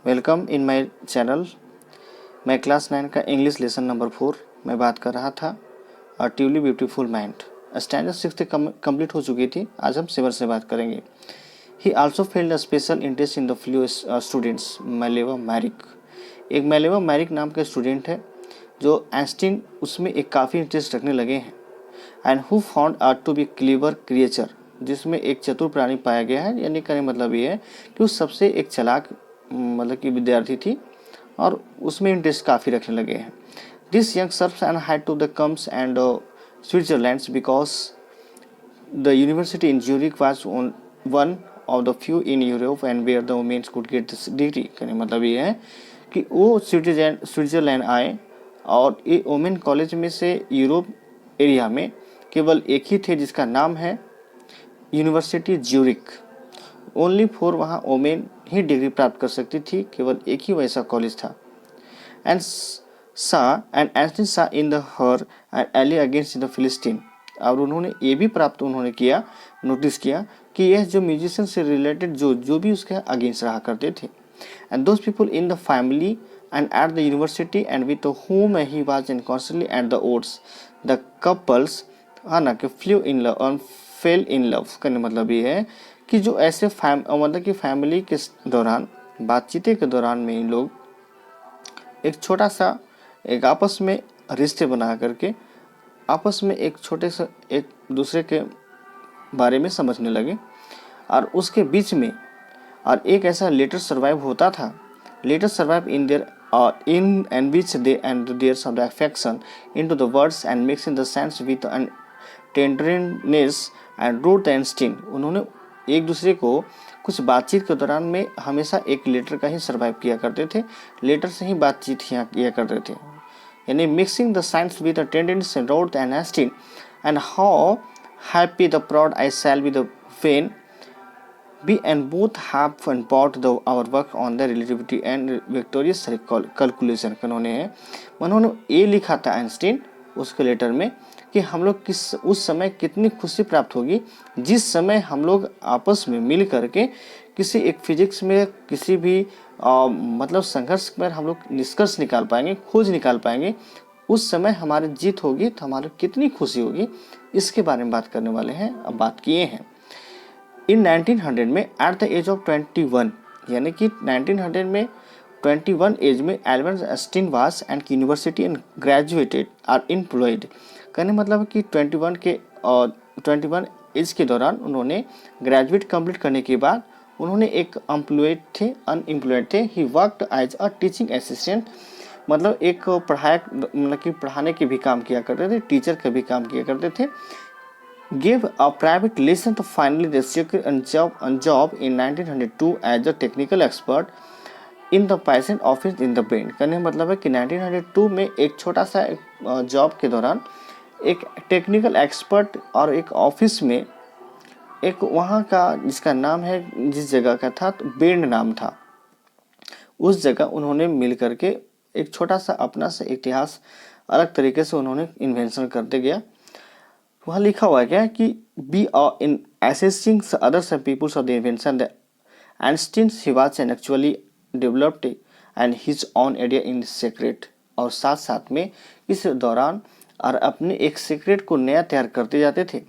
Welcome in my channel. मैं class 9 का English lesson number 4 में बात कर रहा था। A truly beautiful mind standard 6 complete हो चुकी थी। आज हम 7 से बात करेंगे। He also felt a special interest in the fellow students Mileva Maric. एक मैलेवा मैरिक नाम का स्टूडेंट है जो आइंस्टीन उसमें एक काफ़ी इंटरेस्ट रखने लगे हैं। And who found art to be clever creature, जिसमें एक चतुर प्राणी पाया गया है। यानी कहने मतलब ये है कि वो सबसे एक चालाक मतलब कि विद्यार्थी थी और उसमें इंटरेस्ट काफ़ी रखने लगे हैं। This young surfs and had to the comes and Switzerland because the university in Zurich was one of the few in Europe and where the womens could get this degree. कहने मतलब ये है कि वो स्विट्जरलैंड आए और ये women college में से यूरोप एरिया में केवल एक ही थे जिसका नाम है यूनिवर्सिटी ज्यूरिक। ओनली फॉर वहाँ वोमेन ही डिग्री प्राप्त कर सकती थी, केवल एक ही वैसा कॉलेज था। And Einstein saw in the her and ally against the philistine. और उन्होंने ये भी प्राप्त किया, नोटिस किया कि यह जो म्यूजिशियन से रिलेटेड जो भी उसके अगेंस्ट रहा करते थे। And those people in the family and at the university and with home he was in constantly at the odds the couples है ना कि flu in love fail in love. करने मतलब ये है कि जो ऐसे मतलब कि फैमिली के दौरान बातचीत के दौरान में इन लोग एक छोटा सा एक आपस में रिश्ते बना करके आपस में एक छोटे से एक दूसरे के बारे में समझने लगे। और उसके बीच में और एक ऐसा लेटर सर्वाइव होता था, letter survive in their in and which they and their some affection into the words and mixing the sense with tenderness and wrote the Einstein। उन्होंने एक दूसरे को कुछ बातचीत के दौरान में हमेशा एक लेटर का ही सर्वाइव किया करते थे, लेटर से ही बातचीत किया करते थे। यानी mixing the science with tendons and road and Einstein and how happy the proud I shall be the when we and both have and bought our work on the relativity and victorious calculation। उन्होंने ये लिखा था Einstein उसके letter में कि हम लोग उस समय कितनी खुशी प्राप्त होगी जिस समय हम लोग आपस में मिल करके किसी एक फिजिक्स में किसी भी मतलब संघर्ष पर हम लोग निष्कर्ष निकाल पाएंगे, खोज निकाल पाएंगे। उस समय हमारी जीत होगी तो हमारी कितनी खुशी होगी, इसके बारे में बात करने वाले हैं। अब बात किए हैं इन 1900 में एट द एज ऑफ 21, यानी कि 1900 में 21 एज में Albert Einstein was and university and graduated are employed. कहने मतलब कि 21 एज के दौरान उन्होंने ग्रेजुएट कंप्लीट करने के बाद उन्होंने एक अनएम्प्लॉयड थे। He worked as a teaching assistant, मतलब एक मतलब कि पढ़ाने के भी काम किया करते थे, टीचर का भी काम किया करते थे। Gave a private lesson to finally they secured a job in 1902 as a technical expert in the patent office in the brain। कहने का मतलब है कि 1902 में एक छोटा सा जॉब के दौरान एक टेक्निकल एक्सपर्ट और एक ऑफिस में एक वहाँ का जिसका नाम है, जिस जगह का था तो बेंड नाम था, उस जगह उन्होंने मिल करके एक छोटा सा अपना सा इतिहास अलग तरीके से उन्होंने इन्वेंशन करते गया। वहाँ लिखा हुआ है क्या कि बी इन असेसिंग अदर सब peoples of the invention the Einstein he was and actually developed and his own idea in secret. और साथ साथ में इस दौरान और अपने एक सीक्रेट को नया तैयार करते जाते थे।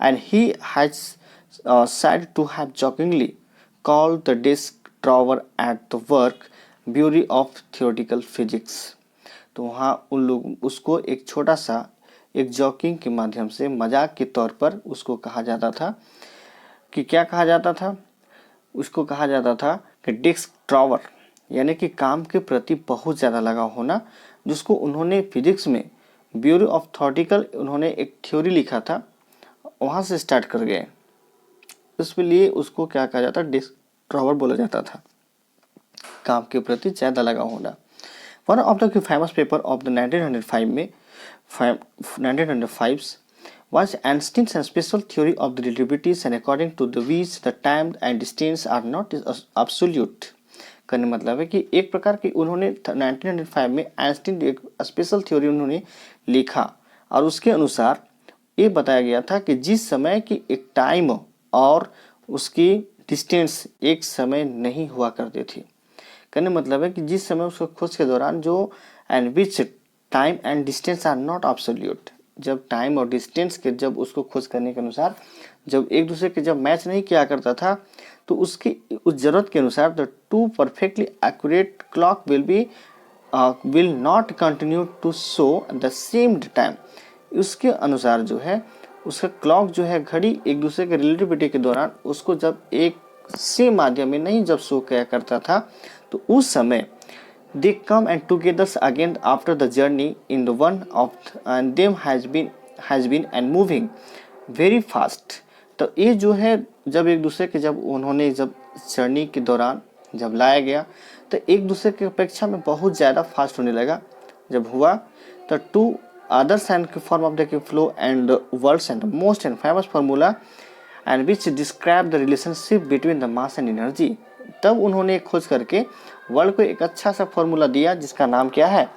And he has said to have jokingly called the desk drawer at the work bureau of theoretical physics। तो वहाँ उन लोग उसको एक छोटा सा एक जॉकिंग के माध्यम से मजाक के तौर पर उसको कहा जाता था कि क्या कहा जाता था, उसको कहा जाता था कि डेस्क ड्रॉवर, यानी कि काम के प्रति बहुत ज़्यादा लगा होना, जिसको उन्होंने फिजिक्स में ब्यूरो ऑफ थॉटिकल उन्होंने एक थ्योरी लिखा था, वहाँ से स्टार्ट कर गए। इसके लिए उसको क्या कहा जाता, डेस्क ड्रॉवर बोला जाता था, काम के प्रति ज़्यादा लगा होना। One of the famous paper of the 1905 में 1905 was Einstein's special theory of the relativities and according to the which the time and distance are not absolute। करने मतलब है कि एक प्रकार की उन्होंने 1905 में आइंस्टीन एक स्पेशल थ्योरी उन्होंने लिखा और उसके अनुसार ये बताया गया था कि जिस समय की एक टाइम और उसकी डिस्टेंस एक समय नहीं हुआ करते थे। कहने मतलब है कि जिस समय उसको खोज के दौरान जो and which time and distance are not absolute, जब टाइम और डिस्टेंस के जब उसको खोज करने के अनुसार जब एक दूसरे के जब मैच नहीं किया करता था, तो उसकी उस जरूरत के अनुसार the two perfectly accurate clock will not continue to show the same time. उसके अनुसार जो है उसका क्लॉक जो है घड़ी एक दूसरे के रिलेटिविटी के दौरान उसको जब एक सेम माध्यम में नहीं जब शो किया करता था, तो उस समय they come and together again after the journey in the one of and them has been and moving very fast। तो ये जो है जब एक दूसरे के जब उन्होंने जब जर्नी के दौरान जब लाया गया तो एक दूसरे की अपेक्षा में बहुत ज़्यादा फास्ट होने लगा। जब हुआ तो to others and form of the flow and words and most and famous formula and which describe the relationship between the mass and energy. तब उन्होंने खोज करके वर्ल्ड को एक अच्छा सा फॉर्मूला दिया जिसका नाम क्या है,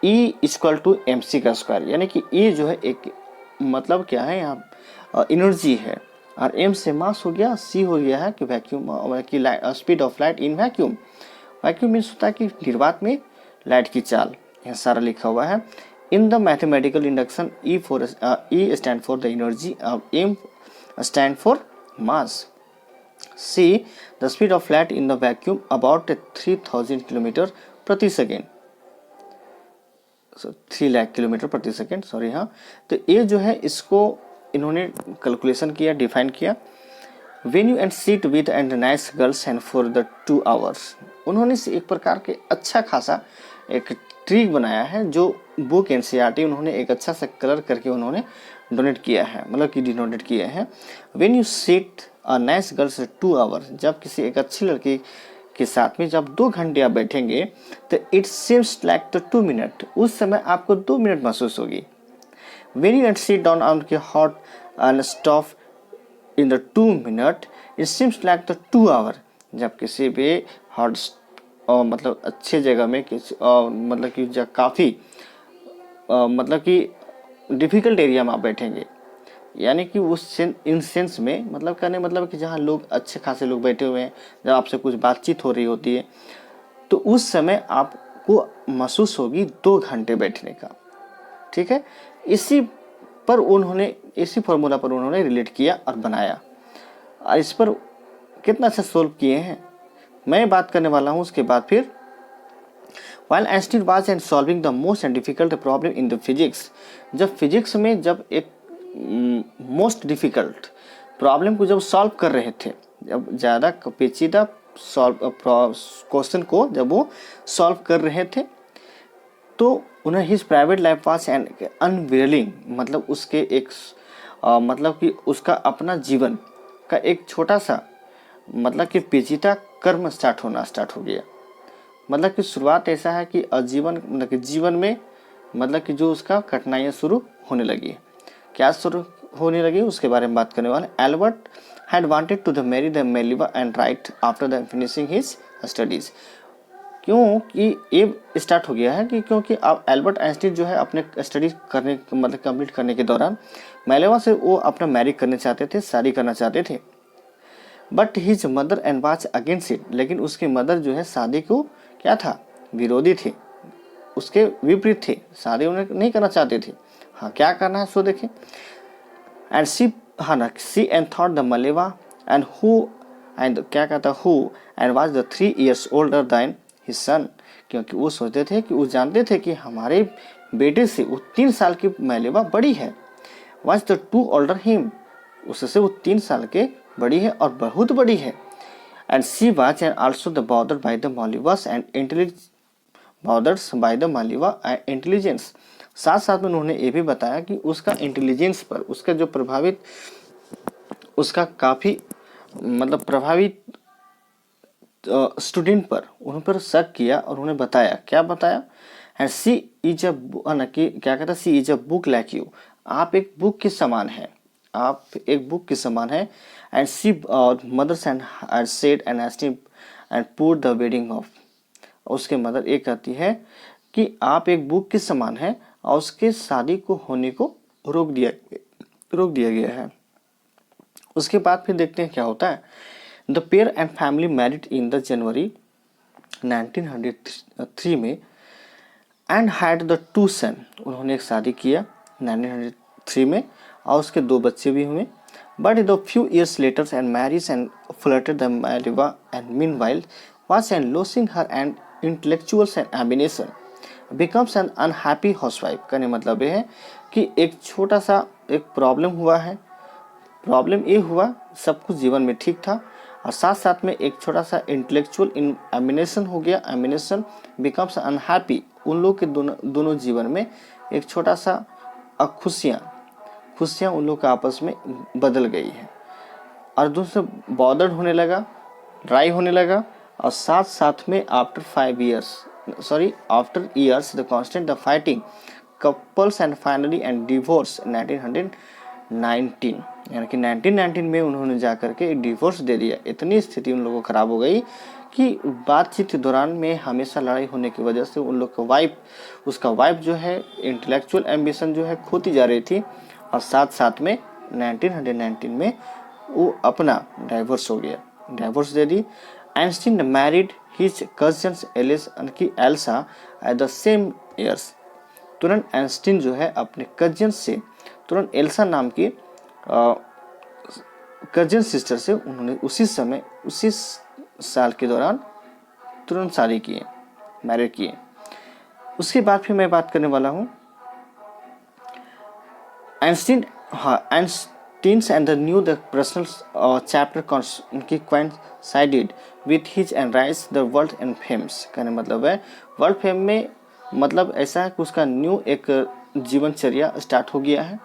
E equal to M C का स्क्वायर। यानी कि E जो है एक मतलब क्या है यहाँ एनर्जी है, और M से मास हो गया, C हो गया है कि वैक्यूम की speed of light in vacuum. Vacuum means होता है कि निर्वात में लाइट की चाल, यह सारा लिखा हुआ है। In the mathematical induction E stand for the energy और M stand for mass. C the speed of light in the vacuum about 3000 kilometre प्रति सेकेंड, 3 लाख किलोमीटर प्रति सेकेंड, सॉरी। हाँ, तो ये जो है इसको इन्होंने कैलकुलेशन किया, डिफाइन किया। When you and sit with and nice girls and for the 2 hours, उन्होंने से एक प्रकार के अच्छा खासा एक ट्रिक बनाया है जो बुक एनसीईआरटी उन्होंने एक अच्छा सा कलर करके उन्होंने डोनेट किया है, मतलब कि डिनोटेट किया है। When you sit a nice girls 2 hours, जब किसी एक अच्छी लड़की के साथ में जब 2 घंटे आप बैठेंगे तो it seems like the 2 minute, उस समय आपको 2 मिनट महसूस होगी। When you and sit down on the hot and stove in the 2 minute, it seems like the 2 hour, जब किसी भी हॉट मतलब अच्छे जगह में किसी मतलब कि जब काफ़ी मतलब कि डिफ़िकल्ट एरिया में आप बैठेंगे, यानी कि उस इन सेंस में मतलब कहने मतलब कि जहाँ लोग अच्छे खासे लोग बैठे हुए हैं, जब आपसे कुछ बातचीत हो रही होती है, तो उस समय आपको महसूस होगी 2 घंटे बैठने का। ठीक है, इसी फॉर्मूला पर उन्होंने रिलेट किया और बनाया, और इस पर कितना अच्छा सोल्व किए हैं मैं बात करने वाला हूँ। उसके बाद फिर While Einstein was and solving the most and difficult problem in the physics, जब फिजिक्स में जब एक मोस्ट डिफ़िकल्ट प्रॉब्लम को जब सॉल्व कर रहे थे, जब ज़्यादा पेचीदा क्वेश्चन को जब वो सॉल्व कर रहे थे, तो उन्हें his private life was and unwilling, मतलब उसके एक मतलब कि उसका अपना जीवन का एक छोटा सा मतलब कि पेचीदा कर्म स्टार्ट हो गया। मतलब कि शुरुआत ऐसा है कि आजीवन मतलब कि जीवन में मतलब कि जो उसका कठिनाइयाँ शुरू होने लगी। क्या शुरू होने लगी उसके बारे में बात करने वाले। Albert had wanted to the marry the Mileva and right after the finishing his studies. क्योंकि ये स्टार्ट हो गया है कि क्योंकि अब एल्बर्ट आइंस्टीन जो है अपने स्टडीज करने मतलब कंप्लीट करने के दौरान मेलिवा से वो अपना मैरी करना चाहते थे, शादी करना चाहते थे। But his mother and was against it, लेकिन उसकी मदर जो है शादी को क्या था, विरोधी थे, उसके विपरीत थे, शादी उन्हें नहीं करना चाहते थे। हाँ, क्या करना है सो देखें। एंड सी हाँ ना she and thought the Mileva and who and क्या कहता who and was the 3 years older than his son, क्योंकि वो सोचते थे कि वो जानते थे कि हमारे बेटे से वो 3 साल की मलेवा बड़ी है। वाज द 2 ओल्डर हिम, उससे वो 3 साल के बड़ी है और बहुत बड़ी है। And she was and also the bothered by the Mileva's and bothers by the Mileva intelligence. साथ साथ में उन्होंने ये भी बताया कि उसका इंटेलिजेंस पर उसका जो प्रभावित उसका काफ़ी मतलब प्रभावित स्टूडेंट पर उन पर शक किया और उन्हें बताया, क्या बताया। एंड सी इज अ क्या कहता, she is a book like you, आप एक बुक के समान है, आप एक बुक के समान है। And see mothers and said and esteem and put the wedding off, उसके मदर एक कहती है कि आप एक बुक के समान है और उसके शादी को होने को रोक दिया गया है। उसके बाद फिर देखते हैं क्या होता है। The pair and family married in the January 1903 में एंड हैड द 2 सन, उन्होंने एक शादी किया 1903 में और उसके 2 बच्चे भी हुए। But the few years later and marriage and flirted the Mileva and meanwhile was and losing her and intellectuals and ambition becomes an unhappy housewife। कहने मतलब ये है कि एक छोटा सा एक प्रॉब्लम हुआ है। प्रॉब्लम ये हुआ, सब कुछ जीवन में ठीक था और साथ साथ में एक छोटा सा इंटेलेक्चुअल एमिनेशन हो गया। एमिनेशन बिकम्स अनहैप्पी, उन लोग के दोनों जीवन में एक छोटा सा खुशियाँ उन लोग के आपस में बदल गई है और दूसरे बॉदर्ड होने लगा, ड्राई होने लगा और साथ साथ में after years the constant the fighting couples and finally and divorce 1919, यानी कि 1919 में उन्होंने जाकर के एक डिवोर्स दे दिया। इतनी स्थिति उन लोगों को खराब हो गई कि बातचीत के दौरान में हमेशा लड़ाई होने की वजह से उन लोग का उसका वाइफ जो है इंटेलेक्चुअल एम्बिशन जो है खोती जा रही थी और साथ साथ में 1919 में वो अपना डाइवोर्स हो गया, divorce they the. Einstein married his cousins Elsa at the same years। तुरंत आइंस्टीन जो है अपने कजन से तुरंत एल्सा नाम की कजन सिस्टर से उन्होंने उसी साल के दौरान तुरंत शादी किए, मैरिज किए। उसके बाद फिर मैं बात करने वाला हूँ Einstein's and the new the personal chapter coincided with his and rise the world and fames। कहने मतलब है वर्ल्ड फेम में मतलब ऐसा है कि उसका न्यू एक जीवनचर्या स्टार्ट हो गया है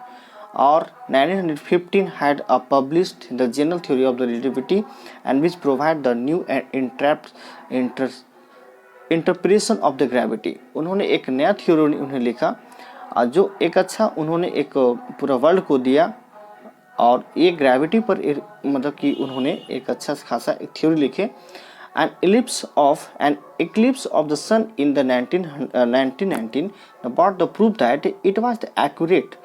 और 1915 had published the general theory of the relativity and which provide the new and interpretation of the gravity। उन्होंने एक नया थ्योरी उन्हें लिखा जो एक अच्छा उन्होंने एक पूरा वर्ल्ड को दिया और ये ग्रेविटी पर मतलब कि उन्होंने एक अच्छा खासा एक थ्योरी लिखे। An eclipse of the sun in the 1919 about the proof that it was accurate।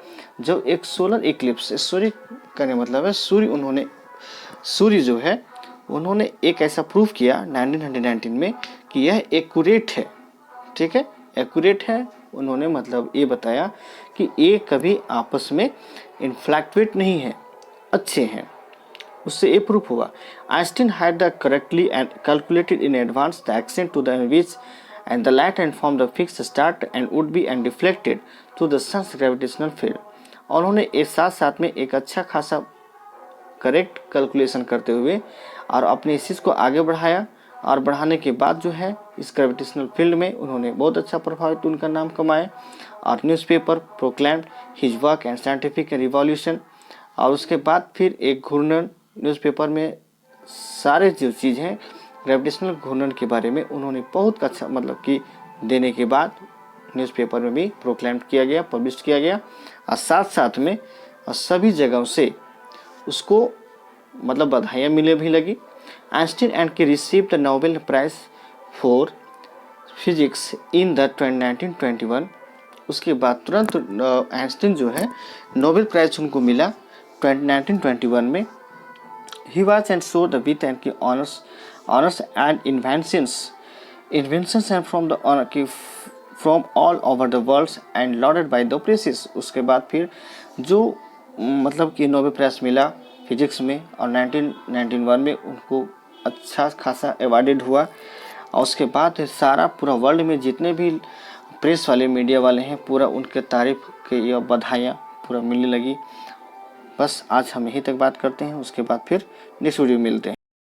जब एक सोलर इक्लिप्स, सूर्य करने मतलब है सूर्य जो है उन्होंने एक ऐसा प्रूफ किया 1919 में कि यह एक्यूरेट है, ठीक है, एक्यूरेट है। उन्होंने मतलब ये बताया कि ये कभी आपस में इन्फ्लैक्चुएट नहीं है, अच्छे हैं, उससे ये प्रूफ हुआ। Einstein had the correctly and calculated in advance the extent to the which and the light and form the fix start and would be and deflected to the sun's gravitational field. और उन्होंने एक साथ में एक अच्छा खासा correct calculation करते हुए और अपने इस चीज़ को आगे बढ़ाया और बढ़ाने के बाद जो है इस ग्रेविटेशनल फील्ड में उन्होंने बहुत अच्छा प्रभावित उनका नाम कमाया और newspaper proclaimed his work and scientific revolution. और उसके बाद फिर एक घूर्णन न्यूज़पेपर में सारे जो चीज़ हैं ग्रेविटेशनल घूर्णन के बारे में उन्होंने बहुत अच्छा मतलब कि देने के बाद न्यूज़पेपर में भी प्रोक्लेम किया गया, पब्लिश किया गया और साथ में सभी जगहों से उसको मतलब बधाइयाँ मिले भी लगी। आइंस्टीन एंड के receive the Nobel prize for physics in the 1921। उसके बाद तुरंत आइंस्टीन जो है नोबेल प्राइज उनको मिला 1921 में। He was and so the with and की honours and inventions and from the honour की from all over the world and lauded by the presses. उसके बाद फिर जो मतलब कि नोबेल प्राइज मिला फिजिक्स में और 1991 में उनको अच्छा खासा अवार्डेड हुआ। और उसके बाद सारा पूरा वर्ल्ड में जितने भी प्रेस वाले मीडिया वाले हैं पूरा उनके तारीफ के या बधाइयाँ पूरा मिलने लगी। बस आज हम यहीं तक बात करते हैं, उसके बाद फिर नेक्स्ट वीडियो मिलते हैं।